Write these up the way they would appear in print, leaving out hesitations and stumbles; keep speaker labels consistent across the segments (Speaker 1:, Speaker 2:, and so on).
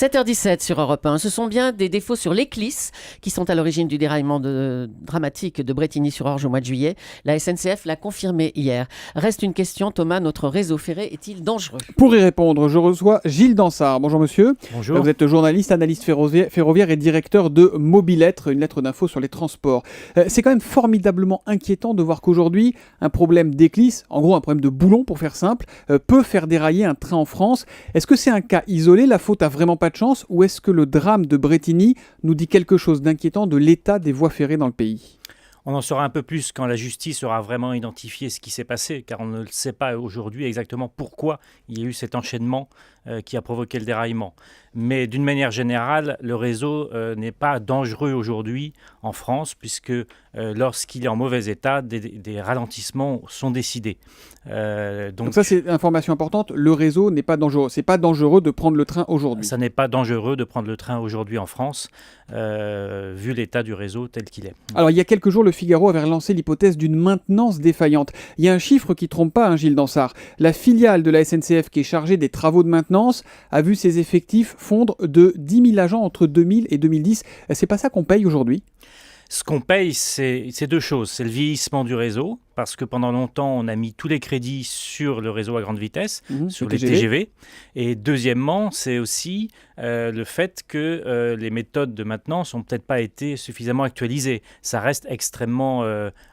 Speaker 1: 7h17 sur Europe 1. Ce sont bien des défauts sur l'éclisse qui sont à l'origine du déraillement dramatique de Brétigny-sur-Orge au mois de juillet. La SNCF l'a confirmé hier. Reste une question, Thomas, notre réseau ferré est-il dangereux ?
Speaker 2: Pour y répondre, je reçois Gilles Dansart. Bonjour monsieur.
Speaker 3: Bonjour.
Speaker 2: Vous êtes journaliste, analyste ferroviaire et directeur de Mobilettre, une lettre d'info sur les transports. C'est quand même formidablement inquiétant de voir qu'aujourd'hui, un problème d'éclisse, en gros un problème de boulon pour faire simple, peut faire dérailler un train en France. Est-ce que c'est un cas isolé, la faute a vraiment pas de chance, ou est-ce que le drame de Brétigny nous dit quelque chose d'inquiétant de l'état des voies ferrées dans le pays ?
Speaker 3: On en saura un peu plus quand la justice aura vraiment identifié ce qui s'est passé, car on ne le sait pas aujourd'hui exactement pourquoi il y a eu cet enchaînement qui a provoqué le déraillement. Mais d'une manière générale, le réseau n'est pas dangereux aujourd'hui en France, puisque lorsqu'il est en mauvais état, des ralentissements sont décidés.
Speaker 2: Donc ça, c'est une information importante, le réseau n'est pas dangereux. C'est pas dangereux de prendre le train aujourd'hui.
Speaker 3: Ça n'est pas dangereux de prendre le train aujourd'hui en France, vu l'état du réseau tel qu'il est.
Speaker 2: Alors, il y a quelques jours, le Figaro avait relancé l'hypothèse d'une maintenance défaillante. Il y a un chiffre qui ne trompe pas, Gilles Dansart. La filiale de la SNCF qui est chargée des travaux de maintenance a vu ses effectifs fondre de 10 000 agents entre 2000 et 2010. C'est pas ça qu'on paye aujourd'hui ?
Speaker 3: Ce qu'on paye, c'est deux choses. C'est le vieillissement du réseau, parce que pendant longtemps, on a mis tous les crédits sur le réseau à grande vitesse, sur les TGV. Et deuxièmement, c'est aussi le fait que les méthodes de maintenance n'ont peut-être pas été suffisamment actualisées. Ça reste extrêmement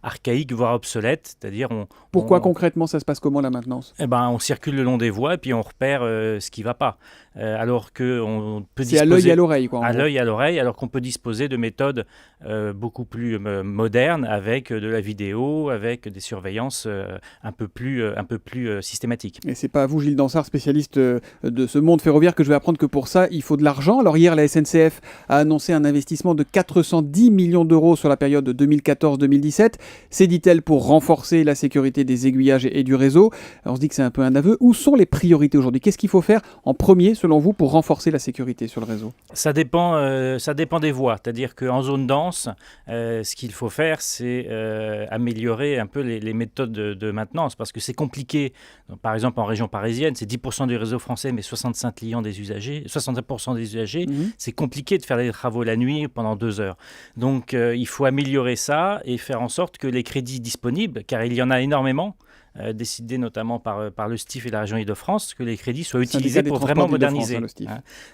Speaker 3: archaïque, voire obsolète. C'est-à-dire
Speaker 2: Pourquoi concrètement ça se passe comment la maintenance ?
Speaker 3: On circule le long des voies et puis on repère ce qui ne va pas. Alors qu'on peut
Speaker 2: disposer... C'est à l'œil et à l'oreille, quoi.
Speaker 3: À l'œil et à l'oreille, alors qu'on peut disposer de méthodes beaucoup plus modernes, avec de la vidéo, avec des surveillances un peu plus systématiques.
Speaker 2: Et c'est pas à vous, Gilles Dansart, spécialiste de ce monde ferroviaire, que je vais apprendre que pour ça, il faut de l'argent. Alors hier, la SNCF a annoncé un investissement de 410 millions d'euros sur la période 2014-2017. C'est, dit-elle, pour renforcer la sécurité des aiguillages et du réseau. Alors on se dit que c'est un peu un aveu. Où sont les priorités aujourd'hui ? Qu'est-ce qu'il faut faire en premier, selon vous, pour renforcer la sécurité sur le réseau ?
Speaker 3: Ça dépend des voies. C'est-à-dire qu'en zone dense, ce qu'il faut faire, c'est améliorer un peu les méthodes de maintenance, parce que c'est compliqué. Donc, par exemple, en région parisienne, c'est 10% du réseau français, mais 65% des usagers. C'est compliqué de faire les travaux la nuit pendant 2 heures. Donc, il faut améliorer ça et faire en sorte que les crédits disponibles, car il y en a énormément, décidé notamment par le STIF et la région Île-de-France, que les crédits soient utilisés pour vraiment moderniser.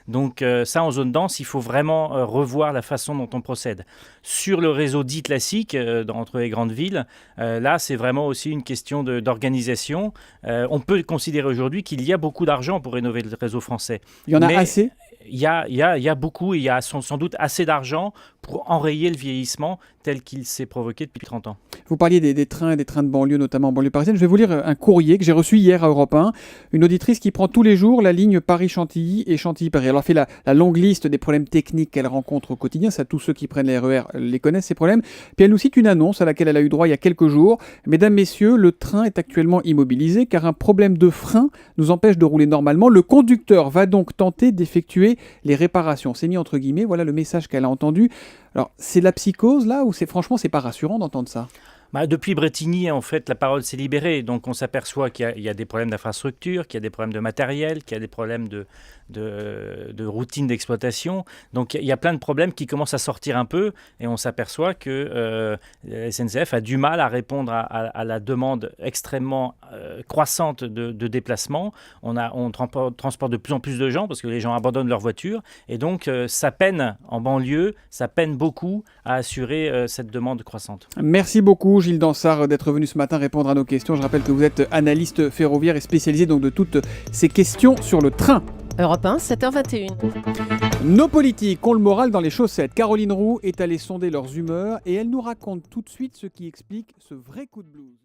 Speaker 3: Donc ça, en zone dense, il faut vraiment revoir la façon dont on procède. Sur le réseau dit classique, entre les grandes villes, là, c'est vraiment aussi une question d'organisation. On peut considérer aujourd'hui qu'il y a beaucoup d'argent pour rénover le réseau français.
Speaker 2: Il y en a assez ?
Speaker 3: Il y a beaucoup, et il y a sans doute assez d'argent pour enrayer le vieillissement tel qu'il s'est provoqué depuis 30 ans.
Speaker 2: Vous parliez des trains et des trains de banlieue, notamment en banlieue parisienne. Je vais vous lire un courrier que j'ai reçu hier à Europe 1. Une auditrice qui prend tous les jours la ligne Paris-Chantilly et Chantilly-Paris. Elle a fait la longue liste des problèmes techniques qu'elle rencontre au quotidien. Ça, tous ceux qui prennent les RER les connaissent, ces problèmes. Puis elle nous cite une annonce à laquelle elle a eu droit il y a quelques jours. Mesdames, messieurs, le train est actuellement immobilisé car un problème de frein nous empêche de rouler normalement. Le conducteur va donc tenter d'effectuer les réparations. C'est mis entre guillemets. Voilà le message qu'elle a entendu. Alors, c'est la psychose là, ou franchement, c'est pas rassurant d'entendre ça ?
Speaker 3: Depuis Brétigny, en fait, la parole s'est libérée. Donc, on s'aperçoit qu'il y a des problèmes d'infrastructure, qu'il y a des problèmes de matériel, qu'il y a des problèmes de routine d'exploitation. Donc, il y a plein de problèmes qui commencent à sortir un peu. Et on s'aperçoit que la SNCF a du mal à répondre à la demande extrêmement croissante de déplacement. On transporte de plus en plus de gens parce que les gens abandonnent leur voiture. Et donc, ça peine en banlieue, ça peine beaucoup à assurer cette demande croissante.
Speaker 2: Merci beaucoup, Gilles Dansart, d'être venu ce matin répondre à nos questions. Je rappelle que vous êtes analyste ferroviaire et spécialisé donc de toutes ces questions sur le train.
Speaker 1: Europe 1, 7h21.
Speaker 2: Nos politiques ont le moral dans les chaussettes. Caroline Roux est allée sonder leurs humeurs et elle nous raconte tout de suite ce qui explique ce vrai coup de blues.